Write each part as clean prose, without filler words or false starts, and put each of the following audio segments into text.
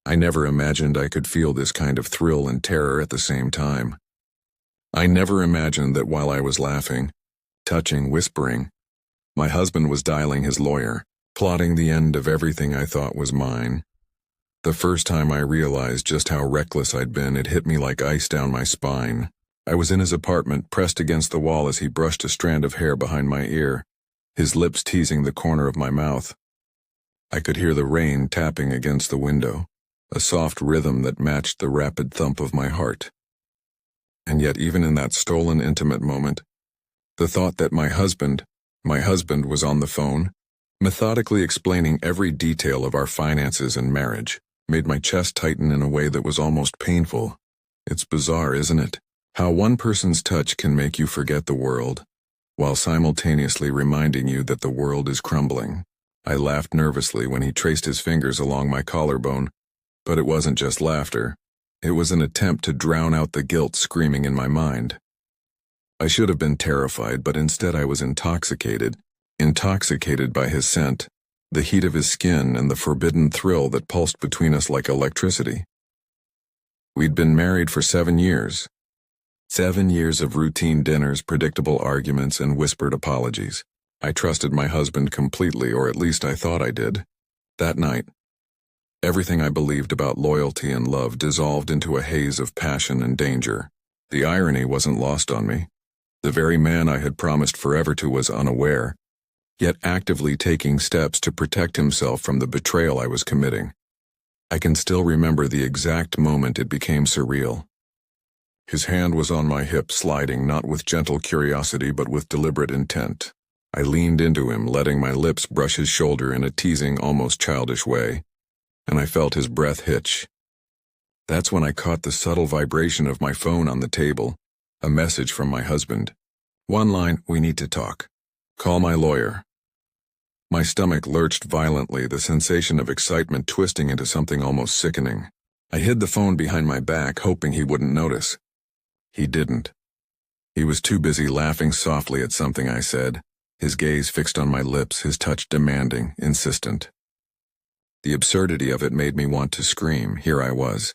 I never imagined I could feel this kind of thrill and terror at the same time. I never imagined that while I was laughing, touching, whispering, my husband was dialing his lawyer, plotting the end of everything I thought was mine. The first time I realized just how reckless I'd been, it hit me like ice down my spine. I was in his apartment, pressed against the wall as he brushed a strand of hair behind my ear, his lips teasing the corner of my mouth. I could hear the rain tapping against the window, a soft rhythm that matched the rapid thump of my heart. And yet even in that stolen, intimate moment, the thought that my husband was on the phone, methodically explaining every detail of our finances and marriage, made my chest tighten in a way that was almost painful. It's bizarre, isn't it? How one person's touch can make you forget the world, while simultaneously reminding you that the world is crumbling. I laughed nervously when he traced his fingers along my collarbone, but it wasn't just laughter. It was an attempt to drown out the guilt screaming in my mind. I should have been terrified, but instead I was intoxicated by his scent, the heat of his skin, and the forbidden thrill that pulsed between us like electricity. We'd been married for 7 years. 7 years of routine dinners, predictable arguments, and whispered apologies. I trusted my husband completely, or at least I thought I did. That night, everything I believed about loyalty and love dissolved into a haze of passion and danger. The irony wasn't lost on me. The very man I had promised forever to was unaware, yet actively taking steps to protect himself from the betrayal I was committing. I can still remember the exact moment it became surreal. His hand was on my hip, sliding not with gentle curiosity but with deliberate intent. I leaned into him, letting my lips brush his shoulder in a teasing, almost childish way, and I felt his breath hitch. That's when I caught the subtle vibration of my phone on the table, a message from my husband. One line: "We need to talk. Call my lawyer." My stomach lurched violently, the sensation of excitement twisting into something almost sickening. I hid the phone behind my back, hoping he wouldn't notice. He didn't. He was too busy laughing softly at something I said, his gaze fixed on my lips, his touch demanding, insistent. The absurdity of it made me want to scream. Here I was,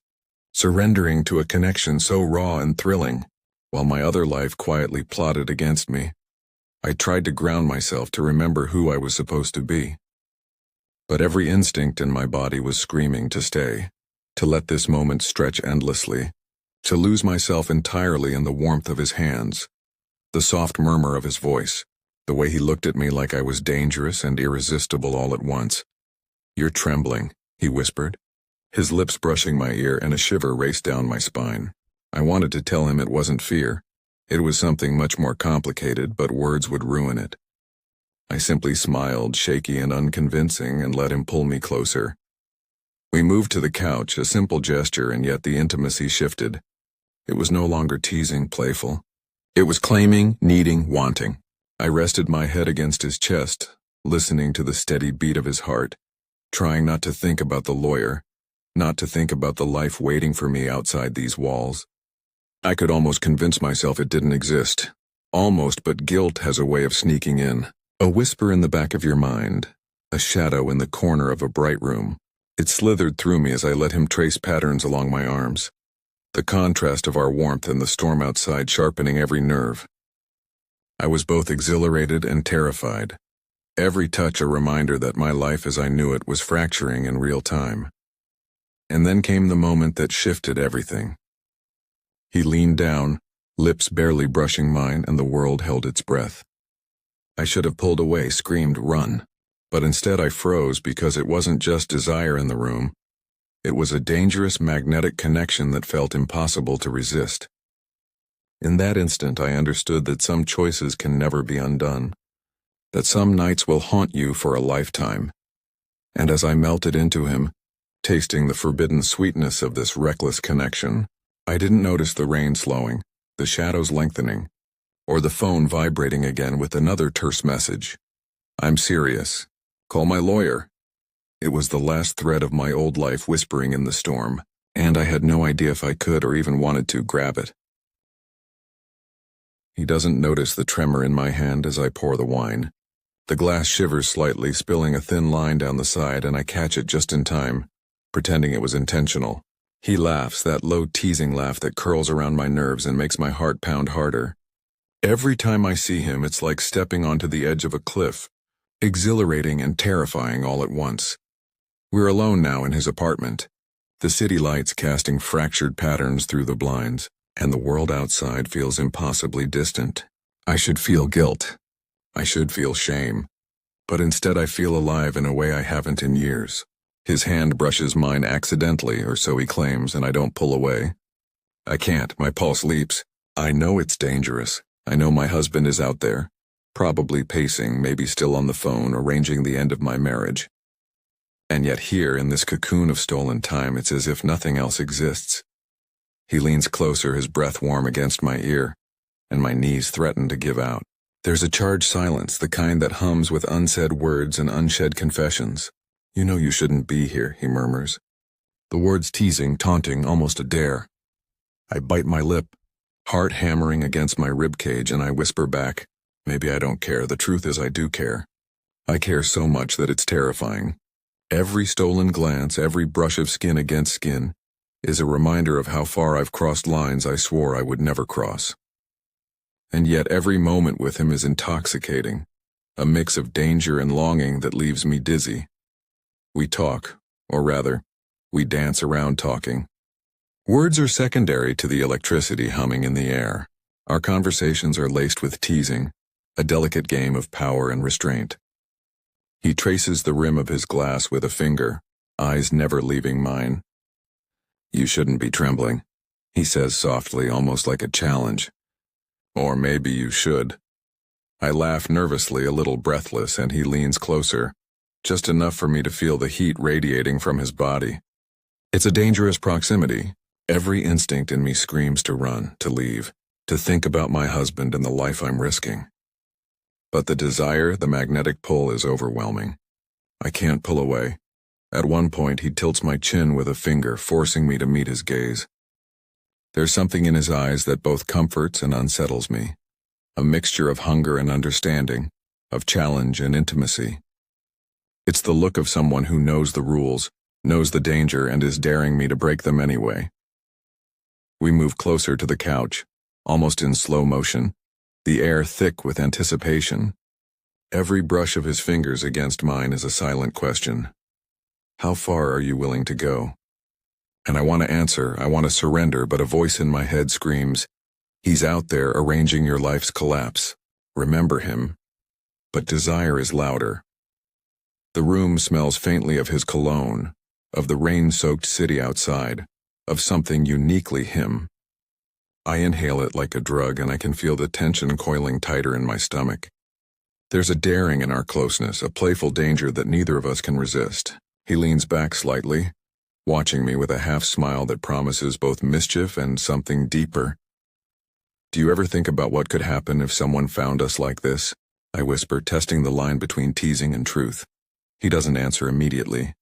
surrendering to a connection so raw and thrilling, while my other life quietly plotted against me. I tried to ground myself, to remember who I was supposed to be. But every instinct in my body was screaming to stay, to let this moment stretch endlessly, to lose myself entirely in the warmth of his hands, the soft murmur of his voice, the way he looked at me like I was dangerous and irresistible all at once. "You're trembling," he whispered, his lips brushing my ear, and a shiver raced down my spine. I wanted to tell him it wasn't fear. It was something much more complicated, but words would ruin it. I simply smiled, shaky and unconvincing, and let him pull me closer. We moved to the couch, a simple gesture, and yet the intimacy shifted. It was no longer teasing, playful. It was claiming, needing, wanting. I rested my head against his chest, listening to the steady beat of his heart, trying not to think about the lawyer, not to think about the life waiting for me outside these walls. I could almost convince myself it didn't exist. Almost, but guilt has a way of sneaking in. A whisper in the back of your mind, a shadow in the corner of a bright room. It slithered through me as I let him trace patterns along my arms, the contrast of our warmth and the storm outside sharpening every nerve. I was both exhilarated and terrified, every touch a reminder that my life as I knew it was fracturing in real time. And then came the moment that shifted everything. He leaned down, lips barely brushing mine, and the world held its breath. I should have pulled away, screamed, "Run!" But instead I froze, because it wasn't just desire in the room. It was a dangerous magnetic connection that felt impossible to resist. In that instant I understood that some choices can never be undone, that some nights will haunt you for a lifetime. And as I melted into him, tasting the forbidden sweetness of this reckless connection, I didn't notice the rain slowing, the shadows lengthening, or the phone vibrating again with another terse message. "I'm serious. Call my lawyer." It was the last thread of my old life whispering in the storm, and I had no idea if I could or even wanted to grab it. He doesn't notice the tremor in my hand as I pour the wine. The glass shivers slightly, spilling a thin line down the side, and I catch it just in time, pretending it was intentional. He laughs, that low teasing laugh that curls around my nerves and makes my heart pound harder. Every time I see him, it's like stepping onto the edge of a cliff, exhilarating and terrifying all at once. We're alone now in his apartment, the city lights casting fractured patterns through the blinds, and the world outside feels impossibly distant. I should feel guilt. I should feel shame. But instead I feel alive in a way I haven't in years. His hand brushes mine accidentally, or so he claims, and I don't pull away. I can't, my pulse leaps. I know it's dangerous. I know my husband is out there, probably pacing, maybe still on the phone, arranging the end of my marriage. And yet here, in this cocoon of stolen time, it's as if nothing else exists. He leans closer, his breath warm against my ear, and my knees threaten to give out. There's a charged silence, the kind that hums with unsaid words and unshed confessions. You know you shouldn't be here, he murmurs. The words teasing, taunting, almost a dare. I bite my lip, heart hammering against my ribcage, and I whisper back, maybe I don't care. The truth is I do care. I care so much that it's terrifying. Every stolen glance, every brush of skin against skin, is a reminder of how far I've crossed lines I swore I would never cross. And yet every moment with him is intoxicating, a mix of danger and longing that leaves me dizzy. We talk, or rather, we dance around talking. Words are secondary to the electricity humming in the air. Our conversations are laced with teasing, a delicate game of power and restraint. He traces the rim of his glass with a finger, eyes never leaving mine. You shouldn't be trembling, he says softly, almost like a challenge. Or maybe you should. I laugh nervously, a little breathless, and he leans closer, just enough for me to feel the heat radiating from his body. It's a dangerous proximity. Every instinct in me screams to run, to leave, to think about my husband and the life I'm risking. But the desire, the magnetic pull is overwhelming. I can't pull away. At one point, he tilts my chin with a finger, forcing me to meet his gaze. There's something in his eyes that both comforts and unsettles me, a mixture of hunger and understanding, of challenge and intimacy. It's the look of someone who knows the rules, knows the danger, and is daring me to break them anyway. We move closer to the couch, almost in slow motion, the air thick with anticipation. Every brush of his fingers against mine is a silent question. How far are you willing to go? And I want to answer, I want to surrender, but a voice in my head screams, he's out there arranging your life's collapse. Remember him. But desire is louder. The room smells faintly of his cologne, of the rain-soaked city outside, of something uniquely him. I inhale it like a drug, and I can feel the tension coiling tighter in my stomach. There's a daring in our closeness, a playful danger that neither of us can resist. He leans back slightly, watching me with a half-smile that promises both mischief and something deeper. Do you ever think about what could happen if someone found us like this? I whisper, testing the line between teasing and truth. He doesn't answer immediately.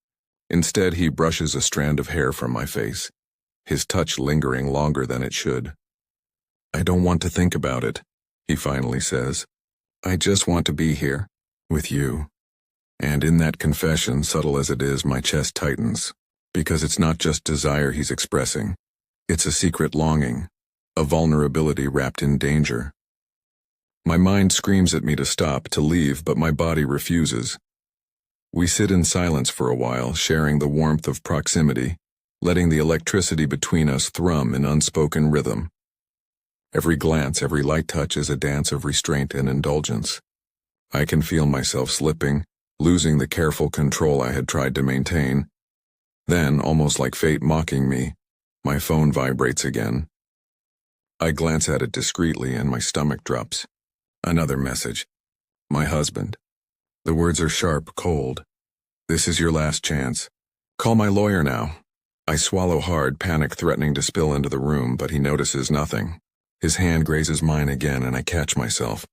Instead, he brushes a strand of hair from my face, his touch lingering longer than it should. I don't want to think about it, he finally says. I just want to be here, with you. And in that confession, subtle as it is, my chest tightens, because it's not just desire he's expressing. It's a secret longing, a vulnerability wrapped in danger. My mind screams at me to stop, to leave, but my body refuses. We sit in silence for a while, sharing the warmth of proximity, letting the electricity between us thrum in unspoken rhythm. Every glance, every light touch is a dance of restraint and indulgence. I can feel myself slipping, losing the careful control I had tried to maintain. Then, almost like fate mocking me, my phone vibrates again. I glance at it discreetly and my stomach drops. Another message. My husband. The words are sharp, cold. This is your last chance. Call my lawyer now. I swallow hard, panic threatening to spill into the room, but he notices nothing. His hand grazes mine again and I catch myself,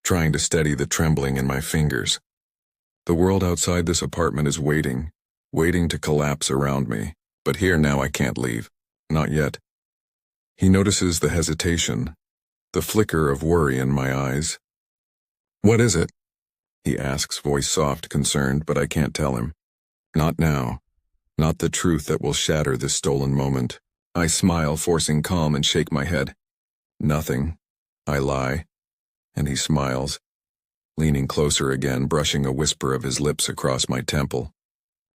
trying to steady the trembling in my fingers. The world outside this apartment is waiting to collapse around me, but here now I can't leave. Not yet. He notices the hesitation, the flicker of worry in my eyes. What is it? He asks, voice soft, concerned, but I can't tell him. Not now. Not the truth that will shatter this stolen moment. I smile, forcing calm, and shake my head. Nothing. I lie. And he smiles, leaning closer again, brushing a whisper of his lips across my temple.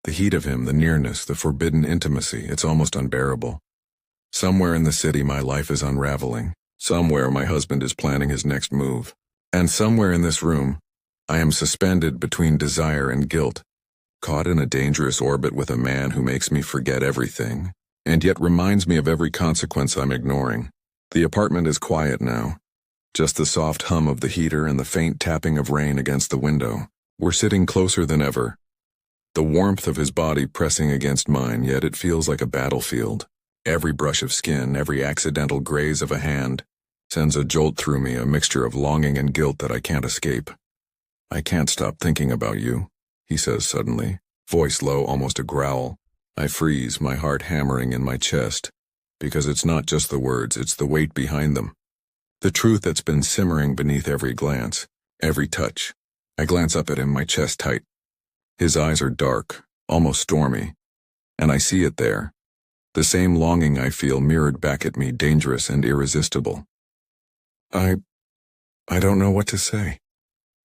The heat of him, the nearness, the forbidden intimacy, it's almost unbearable. Somewhere in the city my life is unraveling. Somewhere my husband is planning his next move. And somewhere in this room, I am suspended between desire and guilt, caught in a dangerous orbit with a man who makes me forget everything, and yet reminds me of every consequence I'm ignoring. The apartment is quiet now. Just the soft hum of the heater and the faint tapping of rain against the window. We're sitting closer than ever. The warmth of his body pressing against mine, yet it feels like a battlefield. Every brush of skin, every accidental graze of a hand, sends a jolt through me, a mixture of longing and guilt that I can't escape. I can't stop thinking about you, he says suddenly, voice low, almost a growl. I freeze, my heart hammering in my chest, because it's not just the words, it's the weight behind them. The truth that's been simmering beneath every glance, every touch. I glance up at him, my chest tight. His eyes are dark, almost stormy, and I see it there. The same longing I feel mirrored back at me, dangerous and irresistible. I don't know what to say,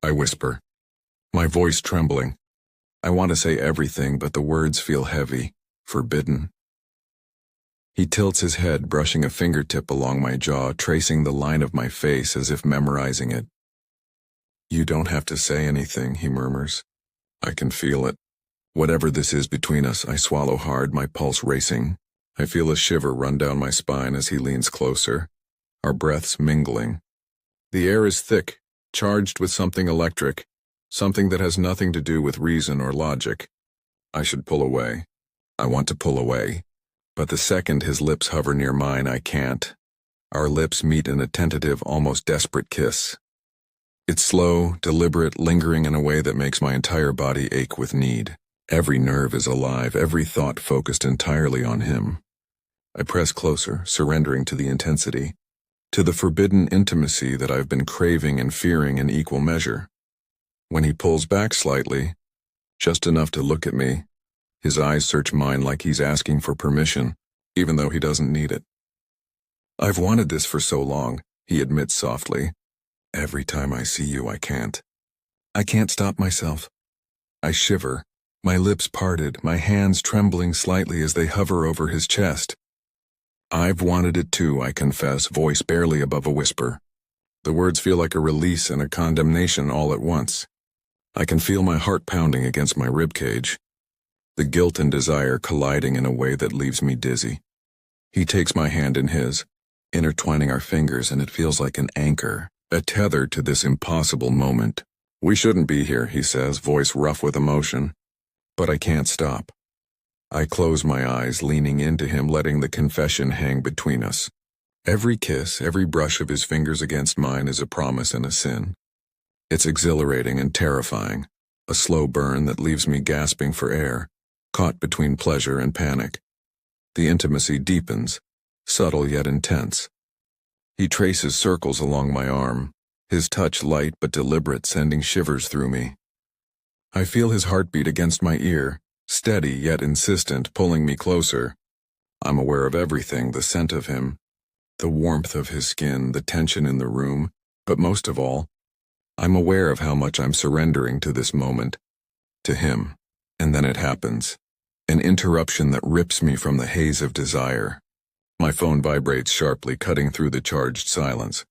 I whisper, my voice trembling. I want to say everything, but the words feel heavy, forbidden. He tilts his head, brushing a fingertip along my jaw, tracing the line of my face as if memorizing it. You don't have to say anything, he murmurs. I can feel it. Whatever this is between us, I swallow hard, my pulse racing. I feel a shiver run down my spine as he leans closer, our breaths mingling. The air is thick, charged with something electric, something that has nothing to do with reason or logic. I should pull away. I want to pull away. But the second his lips hover near mine, I can't. Our lips meet in a tentative, almost desperate kiss. It's slow, deliberate, lingering in a way that makes my entire body ache with need. Every nerve is alive, every thought focused entirely on him. I press closer, surrendering to the intensity, to the forbidden intimacy that I've been craving and fearing in equal measure. When he pulls back slightly, just enough to look at me, his eyes search mine like he's asking for permission, even though he doesn't need it. I've wanted this for so long, he admits softly. Every time I see you, I can't. I can't stop myself. I shiver, my lips parted, my hands trembling slightly as they hover over his chest. I've wanted it too, I confess, voice barely above a whisper. The words feel like a release and a condemnation all at once. I can feel my heart pounding against my ribcage, the guilt and desire colliding in a way that leaves me dizzy. He takes my hand in his, intertwining our fingers, and it feels like an anchor, a tether to this impossible moment. We shouldn't be here, he says, voice rough with emotion. But I can't stop. I close my eyes, leaning into him, letting the confession hang between us. Every kiss, every brush of his fingers against mine is a promise and a sin. It's exhilarating and terrifying, a slow burn that leaves me gasping for air, caught between pleasure and panic. The intimacy deepens, subtle yet intense. He traces circles along my arm, his touch light but deliberate, sending shivers through me. I feel his heartbeat against my ear, steady yet insistent, pulling me closer. I'm aware of everything, the scent of him, the warmth of his skin, the tension in the room, but most of all, I'm aware of how much I'm surrendering to this moment, to him. And then it happens. An interruption that rips me from the haze of desire. My phone vibrates sharply, cutting through the charged silence.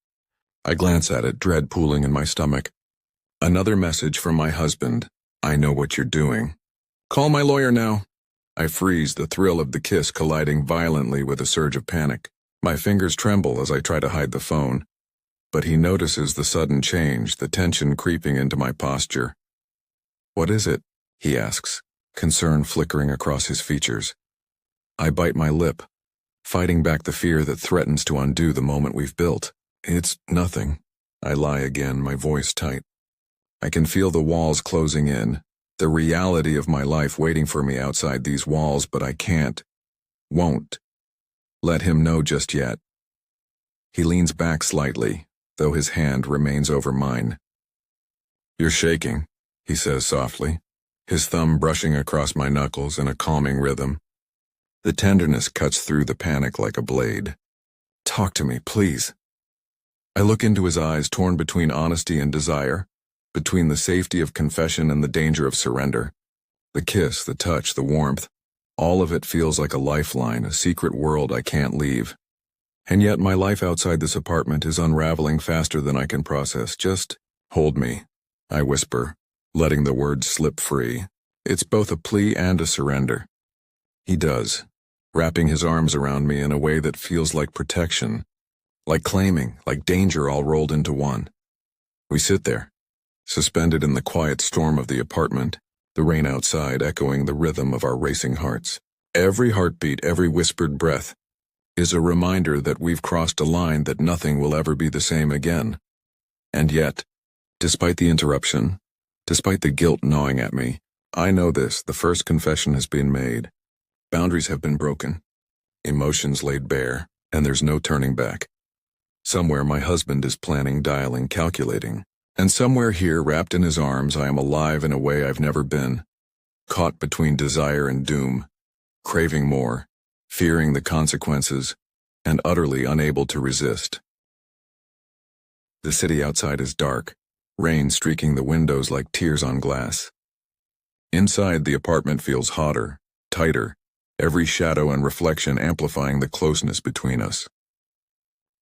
I glance at it, dread pooling in my stomach. Another message from my husband. I know what you're doing. Call my lawyer now. I freeze, the thrill of the kiss colliding violently with a surge of panic. My fingers tremble as I try to hide the phone. But he notices the sudden change, the tension creeping into my posture. What is it? He asks, concern flickering across his features. I bite my lip, fighting back the fear that threatens to undo the moment we've built. It's nothing. I lie again, my voice tight. I can feel the walls closing in, the reality of my life waiting for me outside these walls, but I won't let him know just yet. He leans back slightly, though his hand remains over mine. You're shaking, he says softly, his thumb brushing across my knuckles in a calming rhythm. The tenderness cuts through the panic like a blade. "Talk to me, please." I look into his eyes, torn between honesty and desire, between the safety of confession and the danger of surrender. The kiss, the touch, the warmth, all of it feels like a lifeline, a secret world I can't leave. And yet my life outside this apartment is unraveling faster than I can process. "Just hold me," I whisper, letting the words slip free. It's both a plea and a surrender. He does, wrapping his arms around me in a way that feels like protection, like claiming, like danger all rolled into one. We sit there, suspended in the quiet storm of the apartment, the rain outside echoing the rhythm of our racing hearts. Every heartbeat, every whispered breath, is a reminder that we've crossed a line that nothing will ever be the same again. And yet, despite the interruption, despite the guilt gnawing at me, I know this: the first confession has been made. Boundaries have been broken, emotions laid bare, and there's no turning back. Somewhere my husband is planning, dialing, calculating. And somewhere here, wrapped in his arms, I am alive in a way I've never been. Caught between desire and doom, craving more, fearing the consequences, and utterly unable to resist. The city outside is dark, rain streaking the windows like tears on glass. Inside, the apartment feels hotter, tighter, every shadow and reflection amplifying the closeness between us.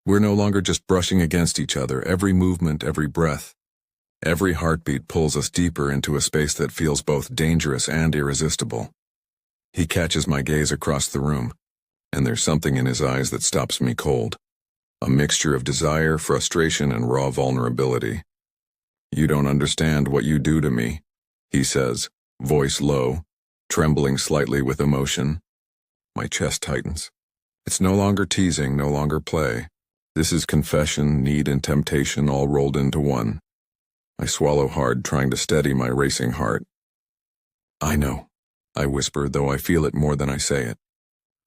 We're no longer just brushing against each other. Every movement, every breath, every heartbeat pulls us deeper into a space that feels both dangerous and irresistible. He catches my gaze across the room, and there's something in his eyes that stops me cold. A mixture of desire, frustration, and raw vulnerability. "You don't understand what you do to me," he says, voice low, trembling slightly with emotion. My chest tightens. It's no longer teasing, no longer play. This is confession, need, and temptation all rolled into one. I swallow hard, trying to steady my racing heart. "I know," I whisper, though I feel it more than I say it.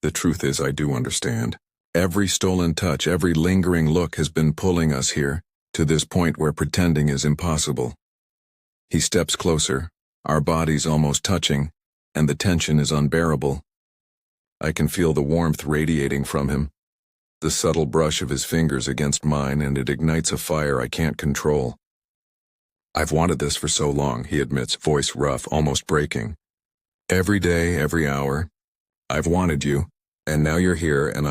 The truth is, I do understand. Every stolen touch, every lingering look has been pulling us here, to this point where pretending is impossible. He steps closer, our bodies almost touching, and the tension is unbearable. I can feel the warmth radiating from him, the subtle brush of his fingers against mine, and it ignites a fire I can't control. "I've wanted this for so long," he admits, voice rough, almost breaking. "Every day, every hour, I've wanted you, and now you're here, and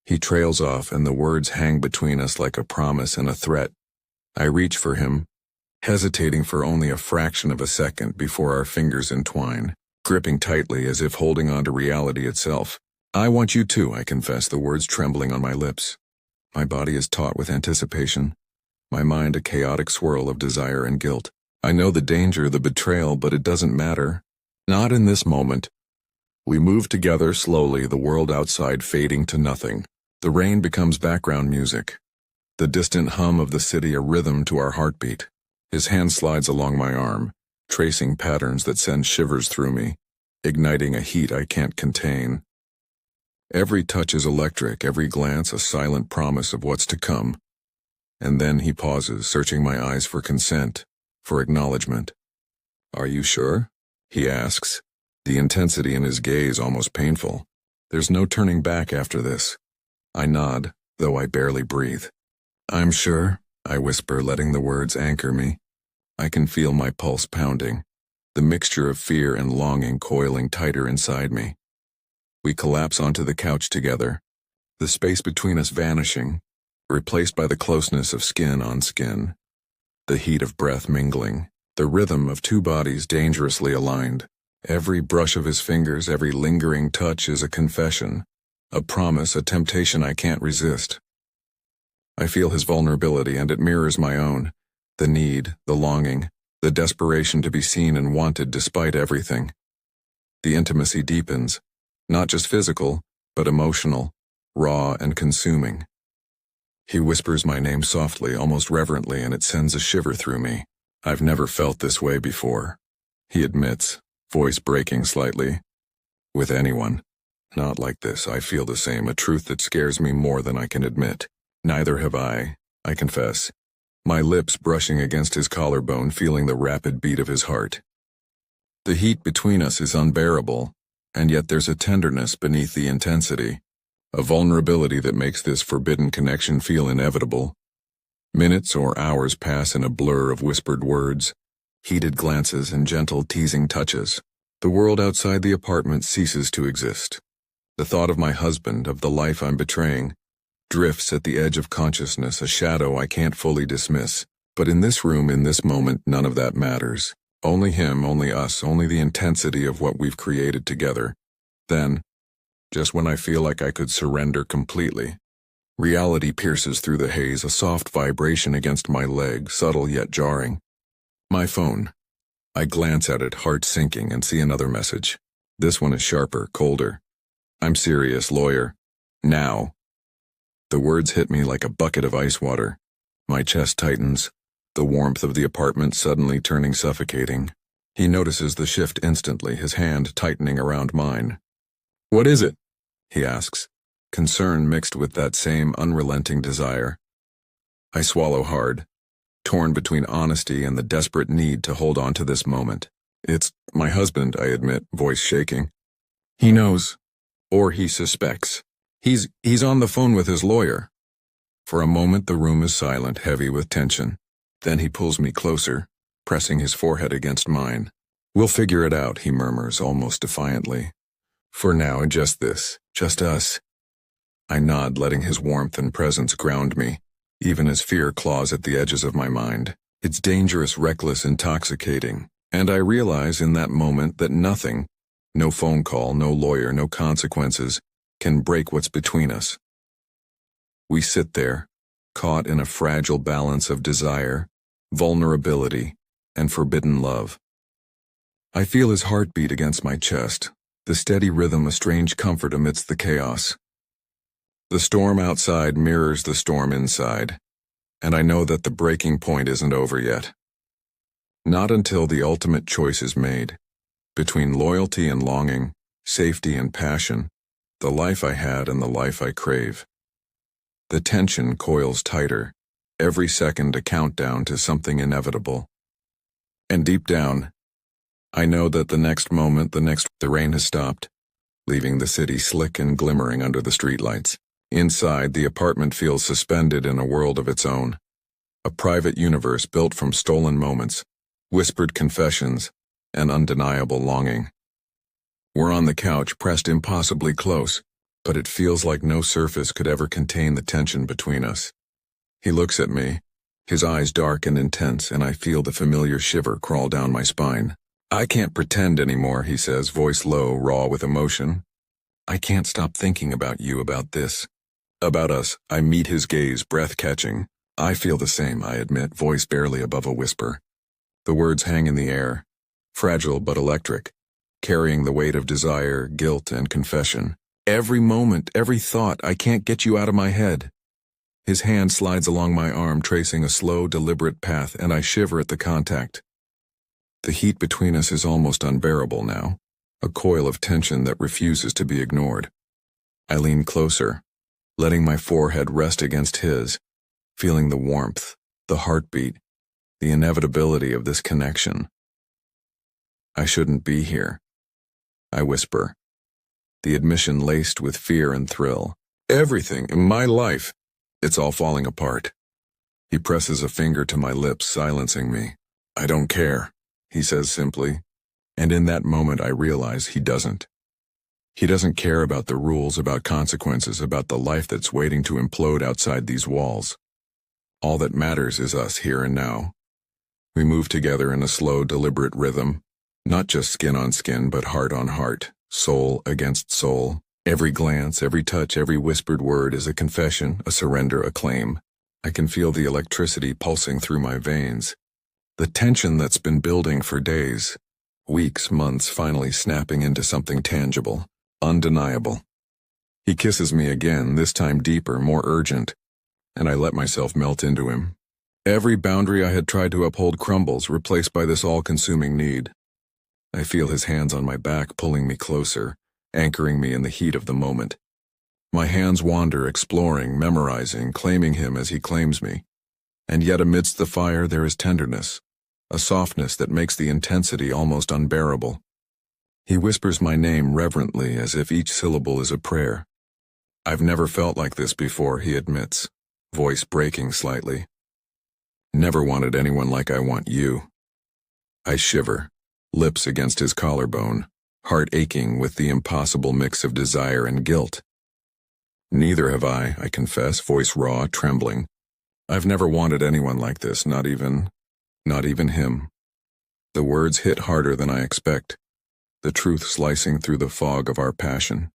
He trails off, and the words hang between us like a promise and a threat. I reach for him, hesitating for only a fraction of a second before our fingers entwine, gripping tightly as if holding on to reality itself. "I want you too," I confess, the words trembling on my lips. My body is taut with anticipation, my mind a chaotic swirl of desire and guilt. I know the danger, the betrayal, but it doesn't matter. Not in this moment. We move together slowly, the world outside fading to nothing. The rain becomes background music, the distant hum of the city a rhythm to our heartbeat. His hand slides along my arm, tracing patterns that send shivers through me, igniting a heat I can't contain. Every touch is electric, every glance a silent promise of what's to come. And then he pauses, searching my eyes for consent, for acknowledgement. "Are you sure?" he asks, the intensity in his gaze almost painful. There's no turning back after this. I nod, though I barely breathe. "I'm sure," I whisper, letting the words anchor me. I can feel my pulse pounding, the mixture of fear and longing coiling tighter inside me. We collapse onto the couch together, the space between us vanishing, replaced by the closeness of skin on skin, the heat of breath mingling, the rhythm of two bodies dangerously aligned. Every brush of his fingers, every lingering touch is a confession, a promise, a temptation I can't resist. I feel his vulnerability, and it mirrors my own, the need, the longing, the desperation to be seen and wanted despite everything. The intimacy deepens, not just physical, but emotional, raw and consuming. He whispers my name softly, almost reverently, and it sends a shiver through me. "I've never felt this way before," he admits, voice breaking slightly. "With anyone. Not like this. I feel the same, a truth that scares me more than I can admit. Neither have I confess, my lips brushing against his collarbone, feeling the rapid beat of his heart. The heat between us is unbearable, and yet there's a tenderness beneath the intensity, a vulnerability that makes this forbidden connection feel inevitable. Minutes or hours pass in a blur of whispered words, heated glances, and gentle teasing touches. The world outside the apartment ceases to exist. The thought of my husband, of the life I'm betraying, drifts at the edge of consciousness, a shadow I can't fully dismiss. But in this room, in this moment, none of that matters. Only him, only us, only the intensity of what we've created together. Then, just when I feel like I could surrender completely, reality pierces through the haze, a soft vibration against my leg, subtle yet jarring. My phone. I glance at it, heart sinking, and see another message. This one is sharper, colder. I'm serious, lawyer. Now. The words hit me like a bucket of ice water. My chest tightens, the warmth of the apartment suddenly turning suffocating. He notices the shift instantly, his hand tightening around mine. "What is it?" he asks, concern mixed with that same unrelenting desire. I swallow hard, torn between honesty and the desperate need to hold on to this moment. "It's my husband," I admit, voice shaking. "He knows, or he suspects. He's on the phone with his lawyer." For a moment the room is silent, heavy with tension. Then he pulls me closer, pressing his forehead against mine. "We'll figure it out," he murmurs, almost defiantly. "For now, just this, just us." I nod, letting his warmth and presence ground me, even as fear claws at the edges of my mind. It's dangerous, reckless, intoxicating, and I realize in that moment that nothing, no phone call, no lawyer, no consequences, can break what's between us. We sit there, caught in a fragile balance of desire, vulnerability, and forbidden love. I feel his heartbeat against my chest, the steady rhythm a strange comfort amidst the chaos. The storm outside mirrors the storm inside, and I know that the breaking point isn't over yet. Not until the ultimate choice is made, between loyalty and longing, safety and passion, the life I had and the life I crave. The tension coils tighter, every second a countdown to something inevitable. And deep down, I know that the next moment, the rain has stopped, leaving the city slick and glimmering under the streetlights. Inside, the apartment feels suspended in a world of its own, a private universe built from stolen moments, whispered confessions, and undeniable longing. We're on the couch, pressed impossibly close, but it feels like no surface could ever contain the tension between us. He looks at me, his eyes dark and intense, and I feel the familiar shiver crawl down my spine. "I can't pretend anymore," he says, voice low, raw with emotion. "I can't stop thinking about you, about this, about us." I meet his gaze, breath-catching. "I feel the same," I admit, voice barely above a whisper. The words hang in the air, fragile but electric, carrying the weight of desire, guilt, and confession. Every moment, every thought, I can't get you out of my head. His hand slides along my arm, tracing a slow, deliberate path, and I shiver at the contact. The heat between us is almost unbearable now, a coil of tension that refuses to be ignored. I lean closer, letting my forehead rest against his, feeling the warmth, the heartbeat, the inevitability of this connection. "I shouldn't be here," I whisper, the admission laced with fear and thrill. "Everything in my life, it's all falling apart." He presses a finger to my lips, silencing me. "I don't care," he says simply, and in that moment I realize he doesn't. He doesn't care about the rules, about consequences, about the life that's waiting to implode outside these walls. All that matters is us here and now. We move together in a slow, deliberate rhythm, not just skin on skin, but heart on heart, soul against soul. Every glance, every touch, every whispered word is a confession, a surrender, a claim. I can feel the electricity pulsing through my veins, the tension that's been building for days, weeks, months, finally snapping into something tangible, undeniable. He kisses me again, this time deeper, more urgent, and I let myself melt into him. Every boundary I had tried to uphold crumbles, replaced by this all-consuming need. I feel his hands on my back pulling me closer, anchoring me in the heat of the moment. My hands wander, exploring, memorizing, claiming him as he claims me. And yet amidst the fire there is tenderness, a softness that makes the intensity almost unbearable. He whispers my name reverently as if each syllable is a prayer. I've never felt like this before, he admits, voice breaking slightly. Never wanted anyone like I want you. I shiver, lips against his collarbone, heart aching with the impossible mix of desire and guilt. Neither have I confess, voice raw, trembling. I've never wanted anyone like this, not even him. The words hit harder than I expect, the truth slicing through the fog of our passion.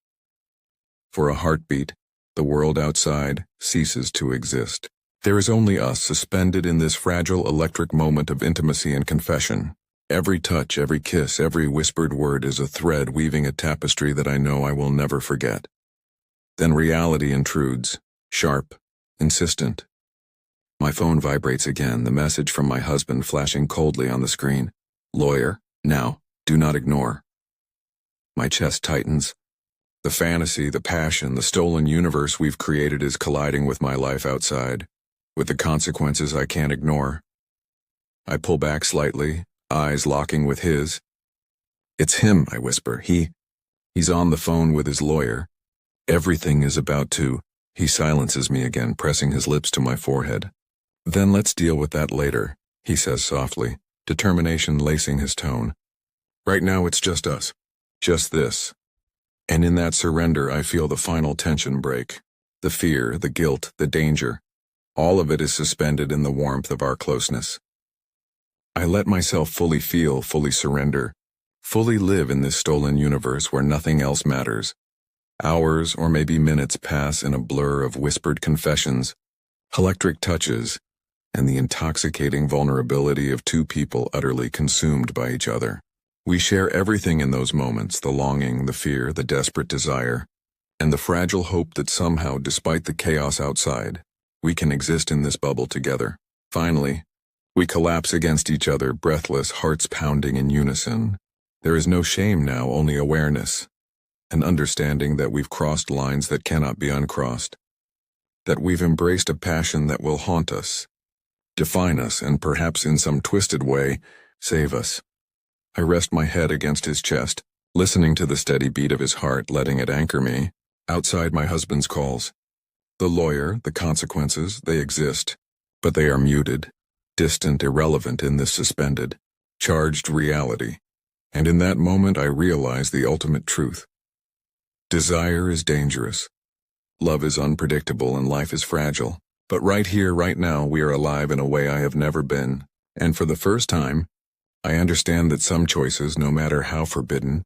For a heartbeat, the world outside ceases to exist. There is only us suspended in this fragile electric moment of intimacy and confession. Every touch, every kiss, every whispered word is a thread weaving a tapestry that I know I will never forget. Then reality intrudes, sharp, insistent. My phone vibrates again, the message from my husband flashing coldly on the screen. Lawyer, now, do not ignore. My chest tightens. The fantasy, the passion, the stolen universe we've created is colliding with my life outside, with the consequences I can't ignore. I pull back slightly, eyes locking with his. It's him, I whisper. He's on the phone with his lawyer. Everything is about to. He silences me again, pressing his lips to my forehead. Then let's deal with that later, he says softly, determination lacing his tone. Right now it's just us. Just this. And in that surrender I feel the final tension break. The fear, the guilt, the danger. All of it is suspended in the warmth of our closeness. I let myself fully feel, fully surrender, fully live in this stolen universe where nothing else matters. Hours or maybe minutes pass in a blur of whispered confessions, electric touches, and the intoxicating vulnerability of two people utterly consumed by each other. We share everything in those moments, the longing, the fear, the desperate desire, and the fragile hope that somehow, despite the chaos outside, we can exist in this bubble together. Finally, we collapse against each other, breathless, hearts pounding in unison. There is no shame now, only awareness, an understanding that we've crossed lines that cannot be uncrossed, that we've embraced a passion that will haunt us, define us, and perhaps in some twisted way, save us. I rest my head against his chest, listening to the steady beat of his heart, letting it anchor me. Outside, my husband's calls. The lawyer, the consequences, they exist, but they are muted, distant, irrelevant in this suspended, charged reality. And in that moment I realize the ultimate truth. Desire is dangerous. Love is unpredictable and life is fragile. But right here, right now, we are alive in a way I have never been. And for the first time, I understand that some choices, no matter how forbidden,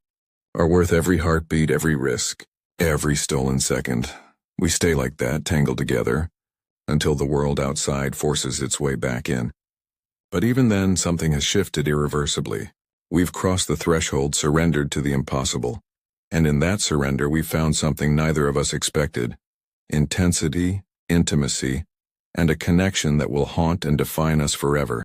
are worth every heartbeat, every risk, every stolen second. We stay like that, tangled together, until the world outside forces its way back in. But even then, something has shifted irreversibly. We've crossed the threshold, surrendered to the impossible. And in that surrender, we found something neither of us expected. Intensity, intimacy, and a connection that will haunt and define us forever.